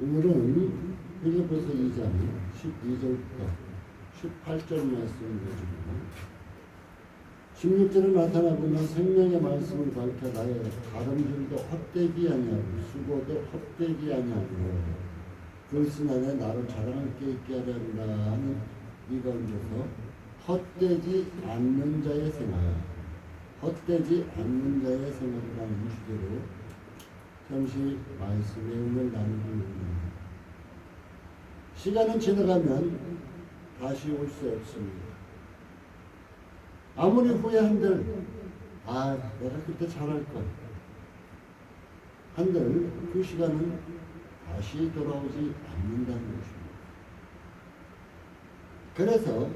오늘은 빌립보서 2장 12절부터 18절 말씀을 가지고 16절에 나타나고 있는 생명의 말씀을 밝혀 나의 다름질도 헛되기 아니하고 수고도 헛되기 아니하고 그것은 안에 나를 자랑할 게 있게 하려 한다 하는 이 가운데서 헛되지 않는 자의 생활, 헛되지 않는 자의 생활이라는 주제로 잠시 말씀의 은혜를 나누고 있습니다. 시간은 지나가면 다시 올 수 없습니다. 아무리 후회한들 내가 그때 잘할걸 한들 그 시간은 다시 돌아오지 않는다는 것입니다. 그래서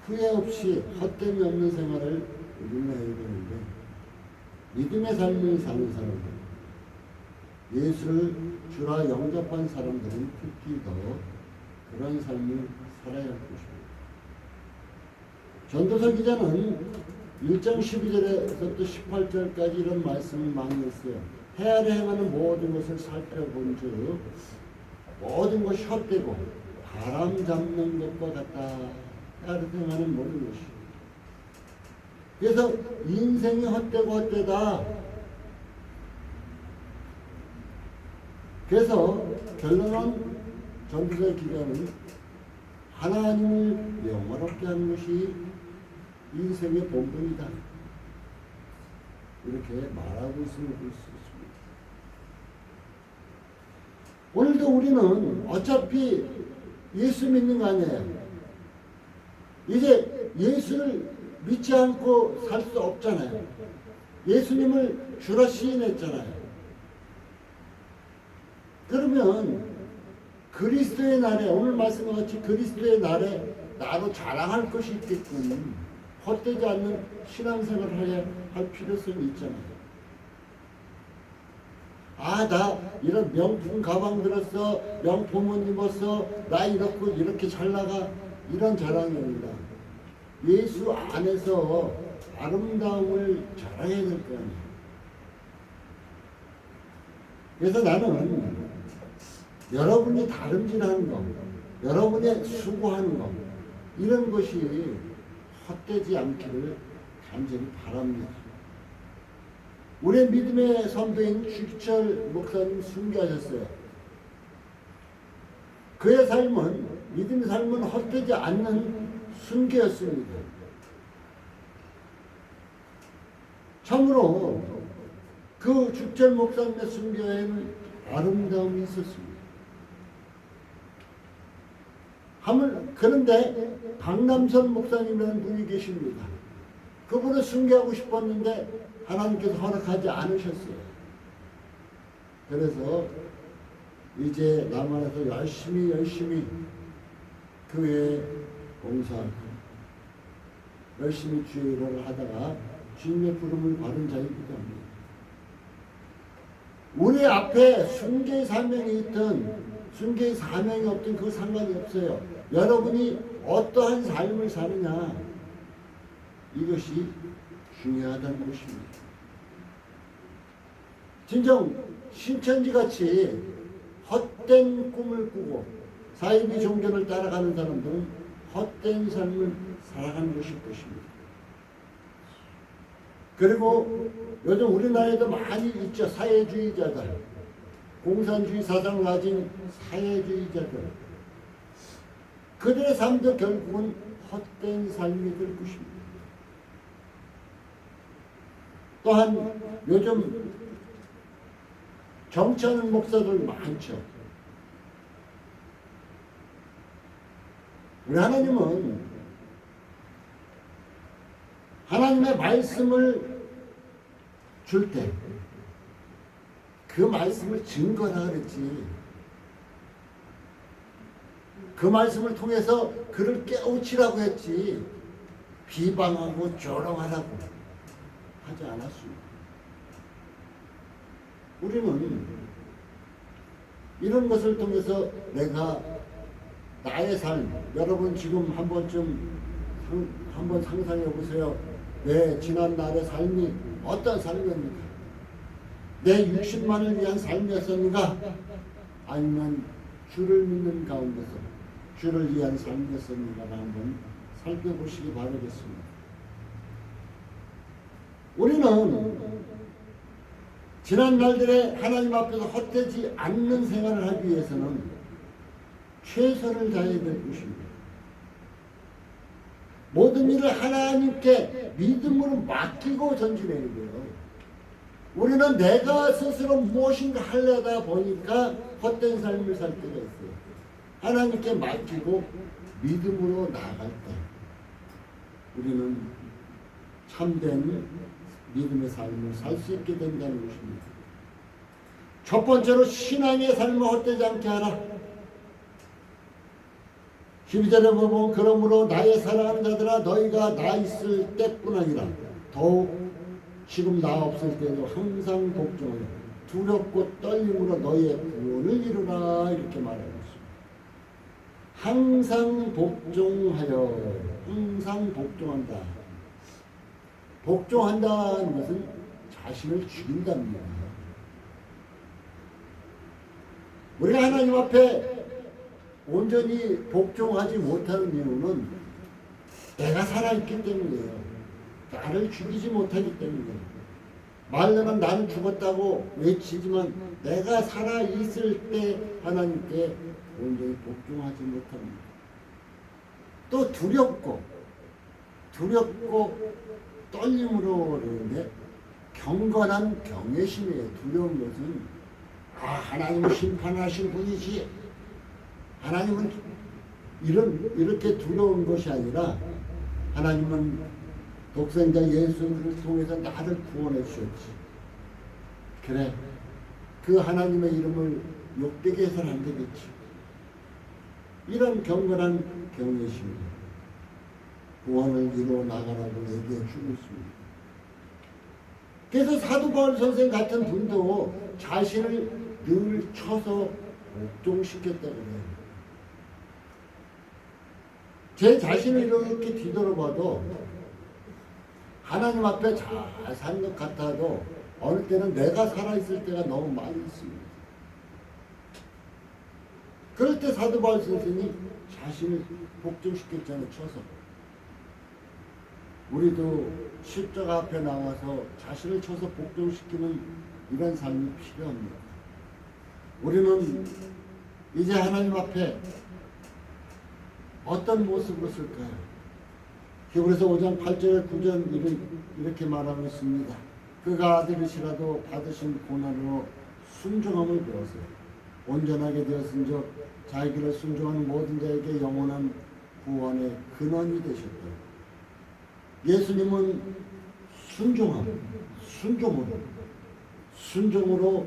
후회 없이 헛됨이 없는 생활을 우리는 해야 되는데 믿음의 삶을 사는 사람들, 예수를 주라 영접한 사람들은 특히 더 그런 삶을 살아야 할 것입니다. 전도서 기자는 1장 12절에서부터 18절까지 이런 말씀을 많이 했어요. 해 아래 행하는 모든 것을 살펴본 즉 모든 것이 헛되고 바람 잡는 것과 같다. 해 아래 행하는 모든 것이. 그래서 인생이 헛되고 헛되다. 그래서 결론은 전도서 기자는 하나님을 영원롭게 하는 것이 인생의 본분이다. 이렇게 말하고 있음을 볼 수 있습니다. 오늘도 우리는 어차피 예수 믿는 거 아니에요. 이제 예수를 믿지 않고 살 수 없잖아요. 예수님을 주로 시인했잖아요. 그러면 그리스도의 날에 오늘 말씀과 같이 그리스도의 날에 나로 자랑할 것이 있겠군. 헛되지 않는 신앙생활을 해야 할 필요성이 있잖아요. 나 이런 명품 가방 들었어, 명품옷 입었어, 나 이렇게 잘 나가, 이런 자랑이 아니라 예수 안에서 아름다움을 자랑해야 될 거 아니에요. 그래서 나는 여러분이 다름질하는 것, 여러분의 수고하는 것, 이런 것이 헛되지 않기를 간절히 바랍니다. 우리의 믿음의 선배인 주기철 목사님 순교하셨어요. 그의 삶은, 믿음의 삶은 헛되지 않는 순교였습니다. 참으로 그 주기철 목사님의 순교에는 아름다움이 있었습니다. 그런데 박남선 목사님이라는 분이 계십니다. 그분을 순교하고 싶었는데 하나님께서 허락하지 않으셨어요. 그래서 이제 남한에서 열심히 교회 봉사하고 열심히 주의 일을 하다가 주님의 부름을 받은 자이기도 합니다. 우리 앞에 순교의 사명이 있든 순교의 사명이 없든 그 상관이 없어요. 여러분이 어떠한 삶을 사느냐, 이것이 중요하다는 것입니다. 진정 신천지같이 헛된 꿈을 꾸고 사이비 종교를 따라가는 사람들은 헛된 삶을 살아가는 것일 것입니다. 그리고 요즘 우리나라에도 많이 있죠. 사회주의자들, 공산주의 사상을 가진 사회주의자들, 그들의 삶도 결국은 헛된 삶이 될 것입니다. 또한 요즘 정치하는 목사들 많죠. 우리 하나님은 하나님의 말씀을 줄 때 그 말씀을 증거라 그랬지. 그 말씀을 통해서 그를 깨우치라고 했지. 비방하고 조롱하라고 하지 않았습니다. 우리는 이런 것을 통해서 내가 나의 삶, 여러분 지금 한번 상상해 보세요. 내 지난날의 삶이 어떤 삶이었는가? 내 60만을 위한 삶이었습니까? 아니면 주를 믿는 가운데서 주를 위한 삶이었습니까? 한번 살펴보시기 바라겠습니다. 우리는 지난 날들에 하나님 앞에서 헛되지 않는 생활을 하기 위해서는 최선을 다해야 될 것입니다. 모든 일을 하나님께 믿음으로 맡기고 전진해야 돼요. 우리는 내가 스스로 무엇인가 하려다 보니까 헛된 삶을 살 때가 있어요. 하나님께 맡기고 믿음으로 나아갈 때 우리는 참된 믿음의 삶을 살 수 있게 된다는 것입니다. 첫 번째로 신앙의 삶을 헛되지 않게 하라. 12절에 보면 그러므로 나의 사랑하는 자들아 너희가 나 있을 때뿐 아니라 더욱 지금 나 없을 때도 항상 복종하여 두렵고 떨림으로 너희의 구원을 이루라 이렇게 말하고 있습니다. 항상 복종하여 항상 복종한다. 복종한다는 것은 자신을 죽인답니다. 우리가 하나님 앞에 온전히 복종하지 못하는 이유는 내가 살아있기 때문이에요. 나를 죽이지 못하기 때문이에요. 말로는 나는 죽었다고 외치지만 내가 살아있을 때 하나님께 온전히 복종하지 못합니다. 또 두렵고 떨림으로 그러는데 경건한 경외심이에요. 두려운 것은 하나님은 심판하신 분이지. 하나님은 이렇게 두려운 것이 아니라 하나님은 독생자 예수를 통해서 나를 구원해 주셨지. 그래, 그 하나님의 이름을 욕되게 해서는 안 되겠지. 이런 경건한 경외심입니다. 구원을 이루어 나가라고 얘기해 주고 있습니다. 그래서 사도 바울 선생 같은 분도 자신을 늘 쳐서 복종시켰다고 해요. 제 자신을 이렇게 뒤돌아봐도 하나님 앞에 잘 산 것 같아도 어느 때는 내가 살아있을 때가 너무 많이 있습니다. 그럴 때 사도 바울 선생이 자신을 복종시켰잖아요. 쳐서. 우리도 십자가 앞에 나와서 자신을 쳐서 복종시키는 이런 삶이 필요합니다. 우리는 이제 하나님 앞에 어떤 모습으로 쓸까요? 히브리서 5장 8절 9절 이렇게 말하고 있습니다. 그가 아들이시라도 받으신 고난으로 순종함을 배웠어요. 온전하게 되었은즉 자기를 순종하는 모든 자에게 영원한 구원의 근원이 되셨다. 예수님은 순종으로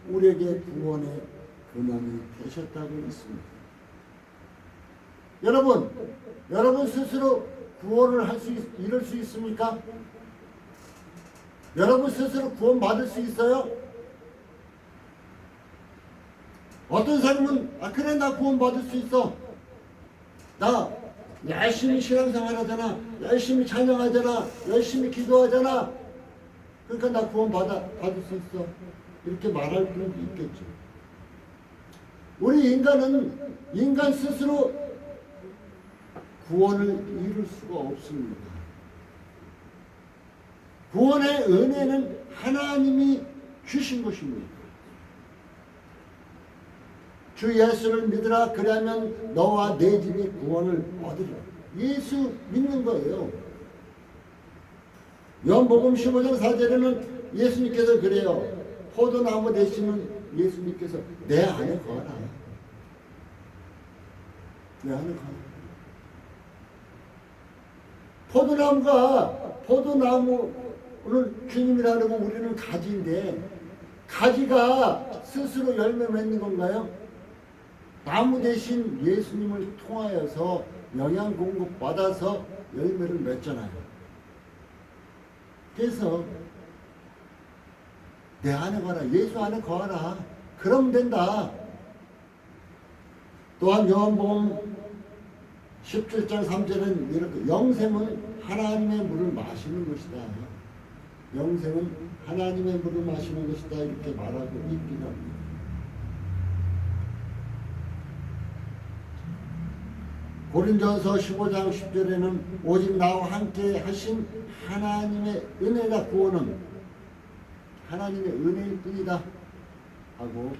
우리에게 구원의 근원이 되셨다고 했습니다. 여러분 스스로 구원을 이룰 수 있습니까? 여러분 스스로 구원 받을 수 있어요? 어떤 사람은 그래 나 구원 받을 수 있어. 나 열심히 신앙생활 하잖아. 열심히 찬양하잖아. 열심히 기도하잖아. 그러니까 나 구원 받을 수 있어. 이렇게 말할 분도 있겠죠. 우리 인간 스스로 구원을 이룰 수가 없습니다. 구원의 은혜는 하나님이 주신 것입니다. 주 예수를 믿으라. 그러면 너와 내 집이 구원을 얻으리라. 예수 믿는 거예요. 요한복음 15장 4절에는 예수님께서 그래요. 포도나무 되시는 예수님께서 내 안에 거하라. 내 안에 거하라. 포도나무를 주님이라 고 우리는 가지인데 가지가 스스로 열매 맺는 건가요? 나무 대신 예수님을 통하여서 영양 공급 받아서 열매를 맺잖아요. 그래서 내 안에 거하라. 예수 안에 거하라. 그러면 된다. 또한 요한복음 17장 3절은 이렇게 영생은 하나님의 물을 마시는 것이다. 영생은 하나님의 물을 마시는 것이다. 이렇게 말하고 있긴 합니다. 고린도전서 15장 10절에는 오직 나와 함께 하신 하나님의 은혜가 구원은 하나님의 은혜일 뿐이다 하고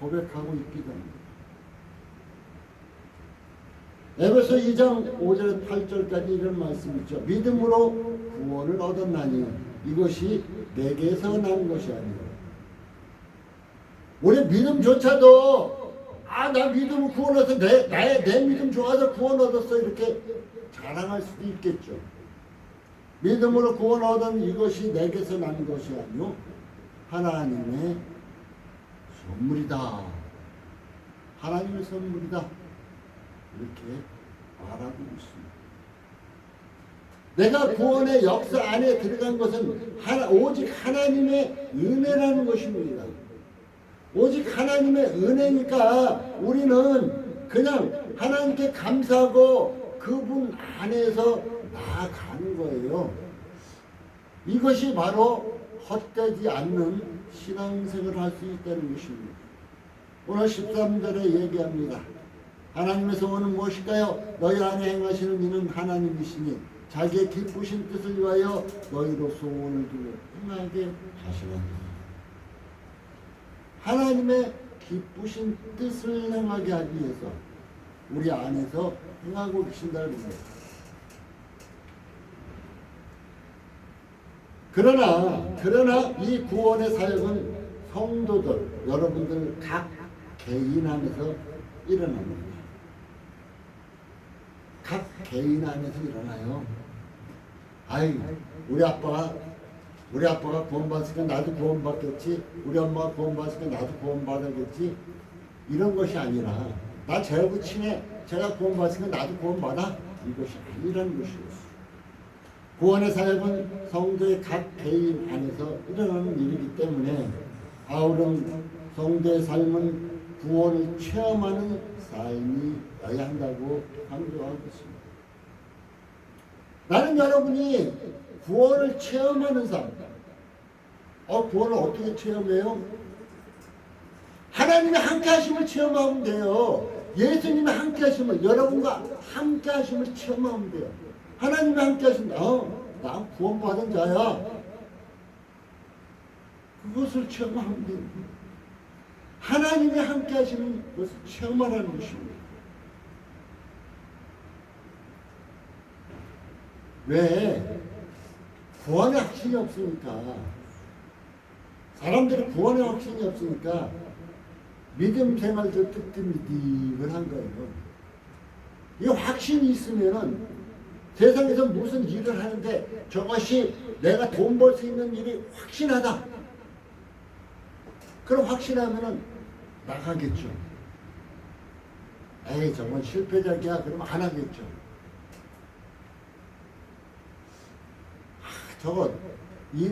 고백하고 있기도 합니다. 에베소 2장 5절 8절까지 이런 말씀이 있죠. 믿음으로 구원을 얻었나니 이것이 내게서 난 것이 아니오. 우리 믿음조차도 나 믿음을 구원 얻어서 내 믿음 좋아서 구원 얻었어 이렇게 자랑할 수도 있겠죠. 믿음으로 구원 얻은 이것이 내게서 난 것이 아니오 하나님의 선물이다. 하나님의 선물이다. 이렇게 말하고 있습니다. 내가 구원의 역사 안에 들어간 것은 오직 하나님의 은혜라는 것입니다. 오직 하나님의 은혜니까 우리는 그냥 하나님께 감사하고 그분 안에서 나아가는 거예요. 이것이 바로 헛되지 않는 신앙생활을 할 수 있다는 것입니다. 오늘 13절에 얘기합니다. 하나님의 소원은 무엇일까요? 너희 안에 행하시는 이는 하나님이시니 자기의 기쁘신 뜻을 위하여 너희로 소원을 두고 행하게 하시느니라. 하나님의 기쁘신 뜻을 행하게 하기 위해서 우리 안에서 행하고 계신다는 거예요. 그러나 이 구원의 사역은 성도들, 여러분들 각 개인 안에서 일어납니다. 각 개인 안에서 일어나요. 우리 아빠가 구원받으니까 나도 구원받겠지. 우리 엄마가 구원받으니까 나도 구원받아겠지. 이런 것이 아니라 나 쟤하고 친해. 제가 구원받으니까 나도 구원받아. 이것이 아니라는 것이었어요. 구원의 사역은 성도의 각 개인 안에서 일어나는 일이기 때문에 바울은 성도의 삶은 구원을 체험하는 삶이어야 한다고 강조하고 있습니다. 나는 여러분이 구원을 체험하는 삶. 구원을 어떻게 체험해요? 하나님의 함께 하심을 체험하면 돼요. 예수님의 함께 하심을, 여러분과 함께 하심을 체험하면 돼요. 하나님의 함께 하심, 나 구원받은 자야. 그것을 체험하면 돼요. 하나님의 함께 하시는 것을 체험하라는 것입니다. 왜? 구원의 확신이 없으니까. 사람들이 구원의 확신이 없으니까 믿음 생활도 뜨뜻미득한 거예요. 이 확신이 있으면은 세상에서 무슨 일을 하는데 저것이 내가 돈 벌 수 있는 일이 확신하다. 그럼 확신하면은 나가겠죠. 저건 실패작이야. 그러면 안 하겠죠.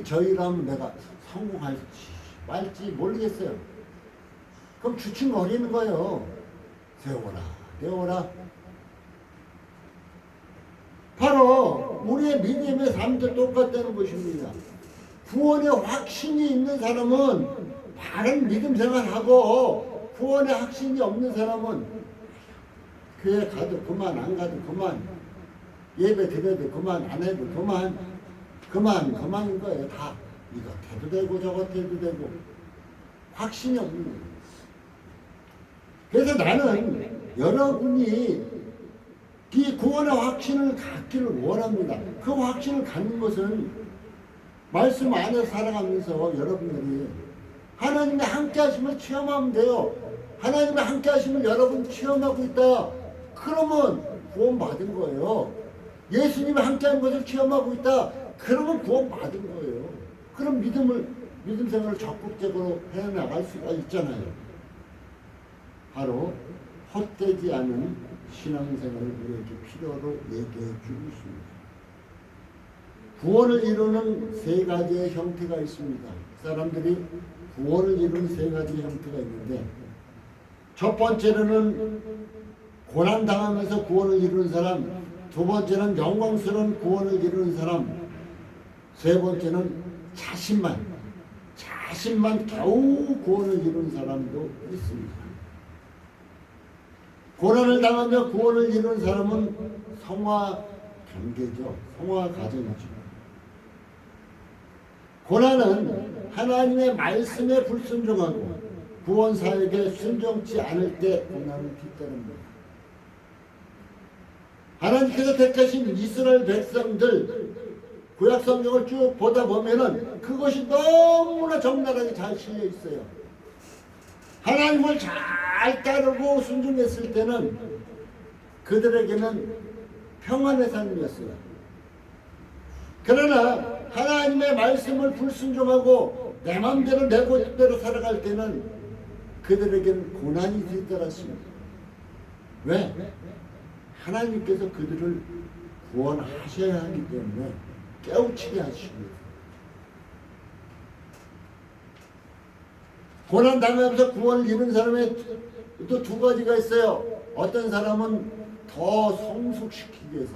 저 일하면 내가 성공할지 말지 모르겠어요. 그럼 주춤거리는 거예요. 세워라. 바로 우리의 믿음의 삶도 똑같다는 것입니다. 구원의 확신이 있는 사람은 바른 믿음 생활하고 구원의 확신이 없는 사람은 교회 가도 그만, 안 가도 그만, 예배 드려도 그만, 안 해도 그만인 거예요. 다 이거 해도 되고 저거 해도 되고 확신이 없는 거예요. 그래서 나는 여러분이 이 구원의 확신을 갖기를 원합니다. 그 확신을 갖는 것은 말씀 안에 살아가면서 여러분들이 하나님의 함께 하심을 체험하면 돼요. 하나님의 함께 하심을 여러분 체험하고 있다. 그러면 구원 받은 거예요. 예수님이 함께 하는 것을 체험하고 있다. 그러면 구원 받은 거예요. 그럼 믿음 생활을 적극적으로 해나갈 수가 있잖아요. 바로 헛되지 않은 신앙생활을 우리에게 필요로 얘기해 주고 있습니다. 구원을 이루는 세 가지의 형태가 있습니다. 사람들이 구원을 이루는 세 가지 형태가 있는데, 첫 번째로는 고난당하면서 구원을 이루는 사람, 두 번째는 영광스러운 구원을 이루는 사람, 세 번째는 자신만 겨우 구원을 이루는 사람도 있습니다. 고난을 당하며 구원을 이룬 사람은 성화 관계죠. 성화 가정이죠. 고난은 하나님의 말씀에 불순종하고 구원 사역에 순종치 않을 때 고난을 뒤따릅니다. 하나님께서 택하신 이스라엘 백성들 구약 성경을 쭉 보다 보면은 그것이 너무나 적나라하게 잘 실려 있어요. 하나님을 잘 따르고 순종했을 때는 그들에게는 평안의 삶이었어요. 그러나 하나님의 말씀을 불순종하고 내 마음대로 내 뜻대로 살아갈 때는 그들에게는 고난이 뒤따랐습니다. 왜? 하나님께서 그들을 구원하셔야 하기 때문에 깨우치게 하시고 고난 당하면서 구원을 이룬 사람의 또 두 가지가 있어요. 어떤 사람은 더 성숙시키기 위해서,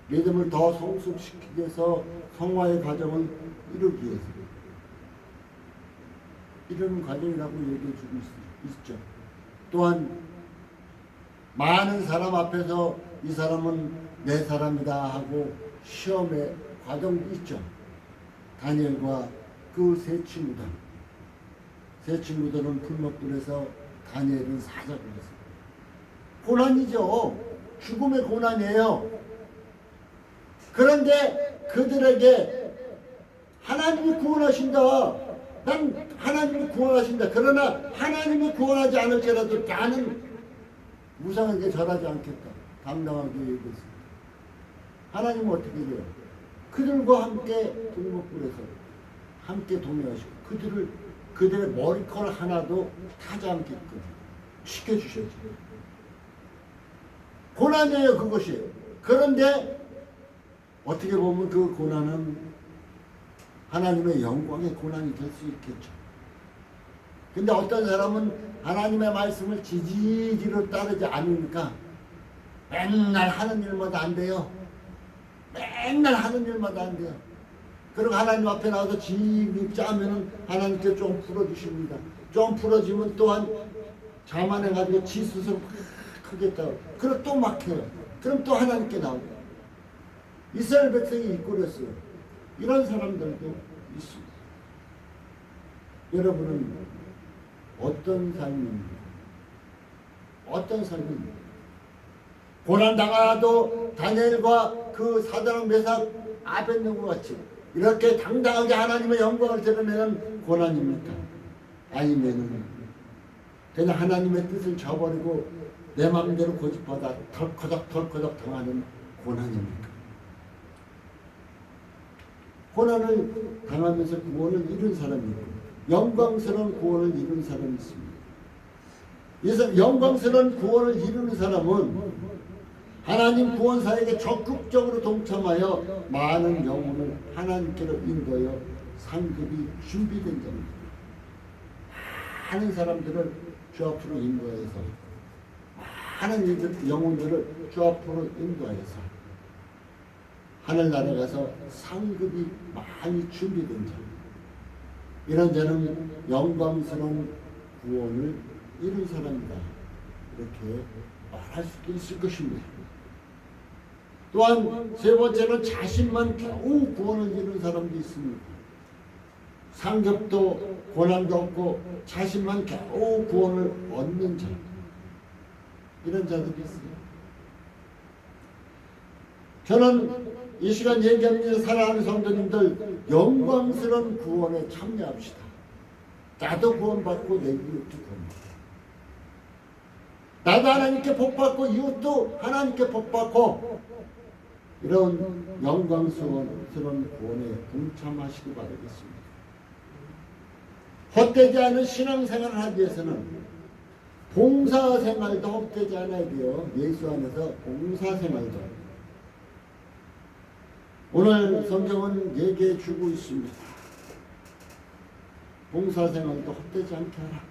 믿음을 더 성숙시키기 위해서 성화의 과정을 이루기 위해서 이런 과정이라고 얘기해주고 있죠. 또한 많은 사람 앞에서 이 사람은 내 사람이다 하고 시험의 과정도 있죠. 다니엘과 그 세 친구들은 풀먹불에서 다니엘은 사자굴에서 고난이죠. 죽음의 고난이에요. 그런데 그들에게 하나님이 구원하신다. 난 하나님이 구원하신다. 그러나 하나님이 구원하지 않을지라도 나는 무상하게 절하지 않겠다. 당당하게 얘기했습니다. 하나님은 어떻게 해요? 그들과 함께 불목불에서 함께 동행하시고 그들의 머리컬 하나도 타지 않게끔 지켜주셨죠. 고난이에요, 그것이. 그런데 어떻게 보면 그 고난은 하나님의 영광의 고난이 될 수 있겠죠. 근데 어떤 사람은 하나님의 말씀을 지지지로 따르지 않으니까 맨날 하는 일마다 안 돼요. 맨날 하는 일마다 안 돼요. 그리고 하나님 앞에 나와서 지입 짜면은 하나님께 좀 풀어주십니다. 좀 풀어주면 또한 자만해가지고 지 스스로 크겠다고. 그럼 또 막혀요. 그럼 또 하나님께 나오고. 이스라엘 백성이 이끌었어요. 이런 사람들도 있습니다. 여러분은 어떤 삶입니까? 어떤 삶입니까? 고난당하도 다니엘과 그 사드락 메삭 아벳느고 같이 이렇게 당당하게 하나님의 영광을 드러내는 고난입니까? 아니면은 그냥 하나님의 뜻을 저버리고 내 마음대로 고집하다 덜커덕 당하는 고난입니까? 고난을 당하면서 구원을 이룬 사람이 있고 영광스러운 구원을 이룬 사람이 있습니다. 그래서 영광스러운 구원을 이루는 사람은 하나님 구원 사역에 적극적으로 동참하여 많은 영혼을 하나님께로 인도하여 상급이 준비된 자입니다. 많은 사람들을 주 앞으로 인도해서 많은 영혼들을 주 앞으로 인도하여서 하늘나라에 가서 상급이 많이 준비된 자, 이런 자는 영광스러운 구원을 이룬 사람이다. 이렇게 말할 수도 있을 것입니다. 또한 세 번째는 자신만 겨우 구원을 이룬 사람도 있습니다. 상급도 고난도 없고 자신만 겨우 구원을 얻는 자, 이런 자들이 있어요. 저는 이 시간 얘기합니다. 사랑하는 성도님들, 영광스러운 구원에 참여합시다. 나도 구원받고 내 이웃도 구원받고, 나도 하나님께 복받고 이웃도 하나님께 복받고, 이런 영광스러운 구원에 동참하시기 바라겠습니다. 헛되지 않은 신앙생활을 하기 위해서는 봉사생활도 헛되지 않아야 돼요. 예수 안에서 봉사생활도. 오늘 성경은 얘기해 주고 있습니다. 봉사생활도 헛되지 않게 하라.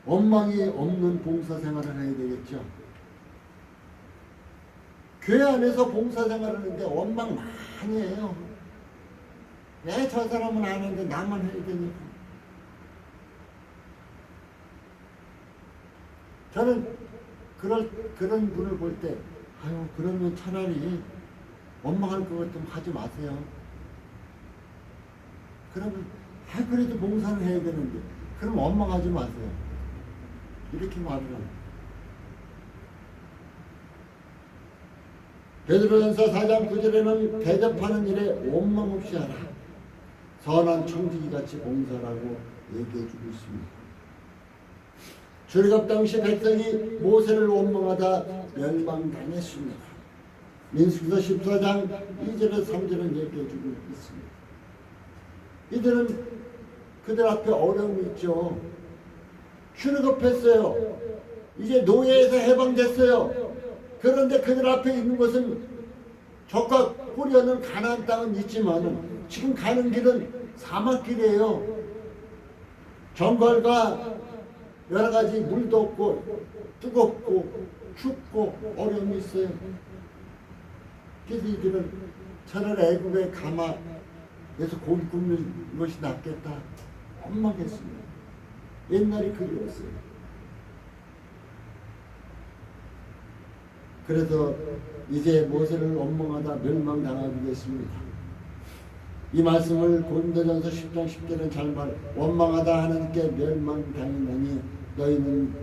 원망이 없는 봉사생활을 해야 되겠죠. 교회 안에서 봉사생활을 하는데 원망 많이 해요. 왜 저 사람은 안 하는데 나만 해야 되니까. 저는 그런 분을 볼 때, 아유, 그러면 차라리 원망할 것 같으면 하지 마세요. 그러면, 그래도 봉사를 해야 되는데, 그럼 원망하지 마세요. 이렇게 말을 합니다. 베드로전서 4장 9절에는 대접하는 일에 원망 없이 하라. 선한 청지기같이 봉사라고 얘기해 주고 있습니다. 출애굽 당시 백성이 모세를 원망하다 멸망당했습니다. 민수기서 14장 2절에서 3절은 얘기해 주고 있습니다. 이들은 그들 앞에 어려움이 있죠. 출애굽했어요. 이제 노예에서 해방됐어요. 그런데 그들 앞에 있는 것은 적과 꾸려는 가나안 땅은 있지만 지금 가는 길은 사막길이에요. 정갈과 여러 가지 물도 없고 뜨겁고 춥고 어려움이 있어요. 그래서 이들은 차라리 애국의 가마에서 고기 굽는 것이 낫겠다. 원망했습니다. 옛날이 그리웠어요. 그래서 이제 모세를 원망하다 멸망당하게 됐습니다. 이 말씀을 고린도전서 10장 10절은 잘 말, 원망하다 하나님께 멸망당했나니 너희는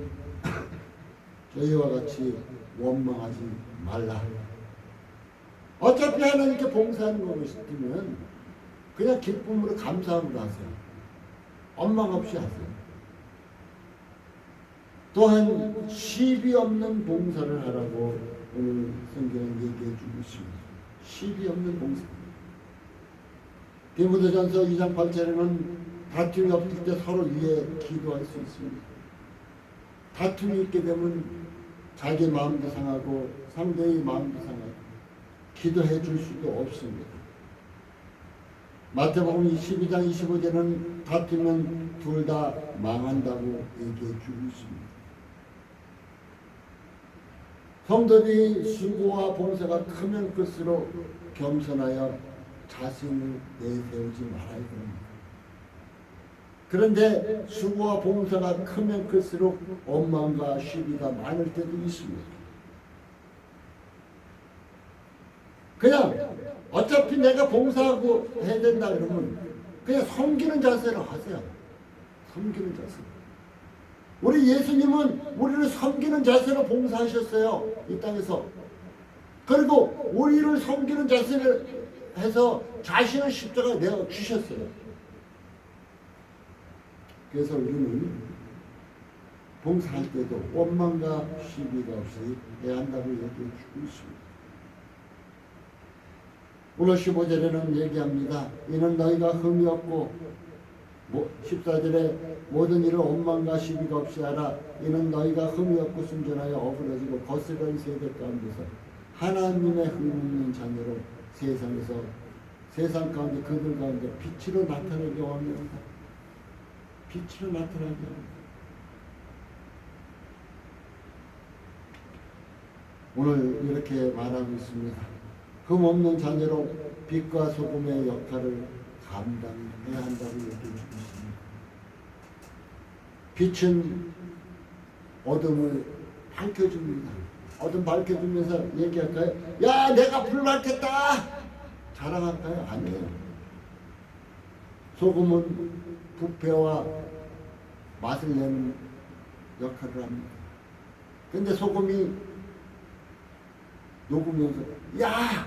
저희와 같이 원망하지 말라. 어차피 하나님께 봉사하는 거고 싶으면 그냥 기쁨으로 감사함으로 하세요. 원망 없이 하세요. 또한 시비 없는 봉사를 하라고 오늘 성경은 얘기해 주고 있습니다. 시비 없는 봉사. 디모데전서 2장 8절에는 다툼이 없을 때 서로 위해 기도할 수 있습니다. 다툼이 있게 되면 자기 마음도 상하고 상대의 마음도 상하고 기도해 줄 수도 없습니다. 마태복음 22장 25절은 다투면 둘 다 망한다고 얘기해 주고 있습니다. 성도들이 수고와 봉사가 크면 클수록 겸손하여 자신을 내세우지 말아야 됩니다. 그런데 수고와 봉사가 크면 클수록 원망과 시비가 많을 때도 있습니다. 그냥 어차피 내가 봉사하고 해야 된다 그러면 그냥 섬기는 자세로 하세요. 섬기는 자세. 우리 예수님은 우리를 섬기는 자세로 봉사하셨어요. 이 땅에서. 그리고 우리를 섬기는 자세를 해서 자신의 십자가에 내어 주셨어요. 그래서 우리는 봉사할 때도 원망과 시비가 없이 해야 한다고 얘기해 주고 있습니다. 오늘 15절에는 얘기합니다. 이는 너희가 흠이 없고 14절에 모든 일을 원망과 시비가 없이 하라. 이는 너희가 흠이 없고 순전하여 어그러지고 거스른 세대 가운데서 하나님의 흠 없는 자녀로 세상에서 세상 가운데 그들 가운데 빛으로 나타나게 원합니다. 빛으로 나타나게 합니다. 오늘 이렇게 말하고 있습니다. 흠 없는 자녀로 빛과 소금의 역할을 감당해야 한다고 얘기해 주고 있습니다. 빛은 어둠을 밝혀줍니다. 어둠 밝혀주면서 얘기할까요? 야, 내가 불 밝혔다! 자랑할까요? 아니에요. 소금은 부패와 맛을 내는 역할을 합니다. 근데 소금이 녹으면서 야!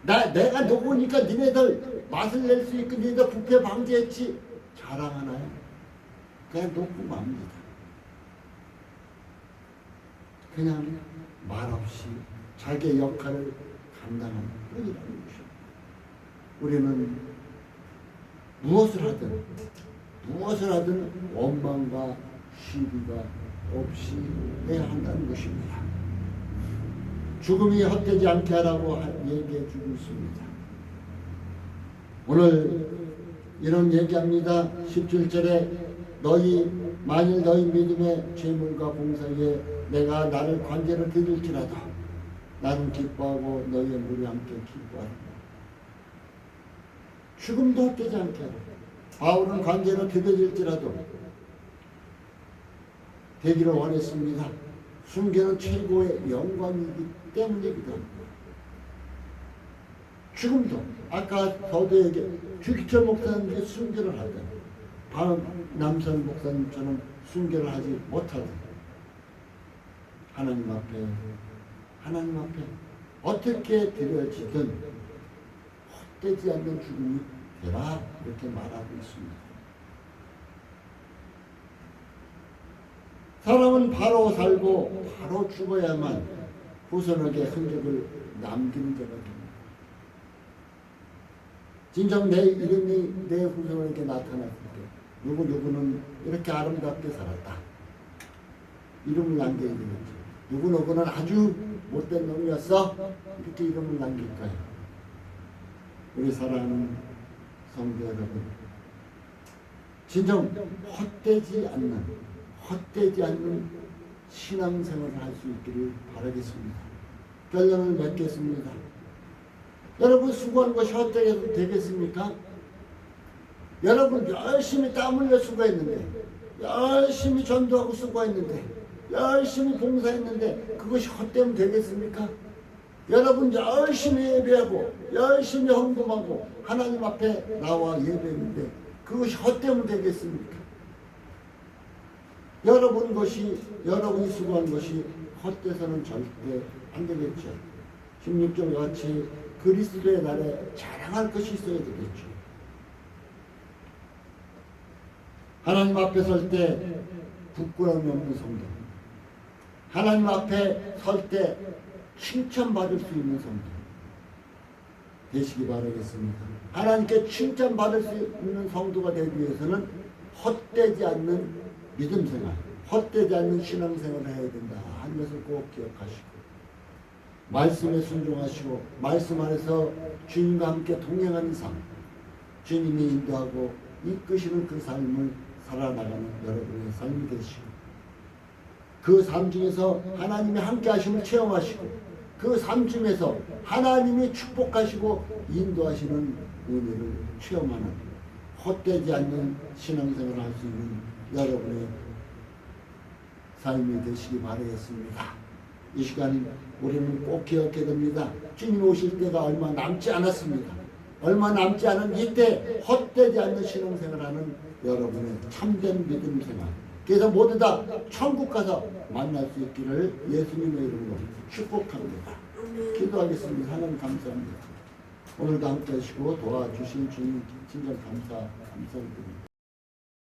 내가 녹으니까 니네들 맛을 낼 수 있고 니네들 부패 방지했지. 자랑하나요? 그냥 녹고 맙니다. 그냥 말없이 자기의 역할을 감당하는 뿐이라는 것입니다. 우리는 무엇을 하든 원망과 시비가 없이 해야 한다는 것입니다. 죽음이 헛되지 않게 하라고 얘기해 주고 있습니다. 오늘 이런 얘기합니다. 17절에 만일 너희 믿음의 재물과 봉사에 내가 나를 관계를 드릴지라도 나는 기뻐하고 너희의 무리 함께 기뻐하라. 죽음도 헛되지 않게 하라. 바울은 관계를 드려질지라도 되기를 원했습니다. 순교는 최고의 영광이기 때문이기도 합니다. 지금도 아까 서도에게 주기철 목사님이 순교를 하든 남선 목사님처럼 순교를 하지 못하든 하나님 앞에 어떻게 드려지든 헛되지 않는 죽음이 되라 이렇게 말하고 있습니다. 사람은 바로 살고 바로 죽어야만 후손에게 흔적을 남기는 자가 됩니다. 진정 내 이름이 내 후손에게 나타났을 때 누구는 이렇게 아름답게 살았다. 이름을 남겨야 되겠지. 누구는 아주 못된 놈이었어. 이렇게 이름을 남길 거예요. 우리 사랑하는 성도 여러분, 진정 헛되지 않는 신앙생활을 할 수 있기를 바라겠습니다. 결론을 맺겠습니다. 여러분 수고한 것이 헛되게 되겠습니까? 여러분 열심히 땀 흘려 수고했는데, 열심히 전도하고 수고했는데, 열심히 봉사했는데 그것이 헛되면 되겠습니까? 여러분 열심히 예배하고 열심히 헌금하고 하나님 앞에 나와 예배했는데 그것이 헛되면 되겠습니까? 여러분이 수고한 것이 헛되서는 절대 안 되겠죠. 16절 같이 그리스도의 날에 자랑할 것이 있어야 되겠죠. 하나님 앞에 설 때 부끄러움이 없는 성도, 하나님 앞에 설 때 칭찬받을 수 있는 성도 되시기 바라겠습니다. 하나님께 칭찬받을 수 있는 성도가 되기 위해서는 헛되지 않는 믿음 생활, 헛되지 않는 신앙 생활을 해야 된다 하는 것을 꼭 기억하시고, 말씀에 순종하시고 말씀 안에서 주님과 함께 동행하는 삶, 주님이 인도하고 이끄시는 그 삶을 살아나가는 여러분의 삶이 되시고, 그 삶 중에서 하나님의 함께 하심을 체험하시고, 그 삶 중에서 하나님이 축복하시고 인도하시는 은혜를 체험하는 헛되지 않는 신앙생활을 할 수 있는 여러분의 삶이 되시기 바라겠습니다. 이 시간 우리는 꼭 기억해야 됩니다. 주님 오실 때가 얼마 남지 않았습니다. 얼마 남지 않은 이때 헛되지 않는 신앙생활하는 여러분의 참된 믿음 생활, 그래서 모두 다 천국 가서 만날 수 있기를 예수님의 이름으로 축복합니다. 기도하겠습니다. 하나님 감사합니다. 오늘도 함께 하시고 도와주신 주님 진정 감사드립니다.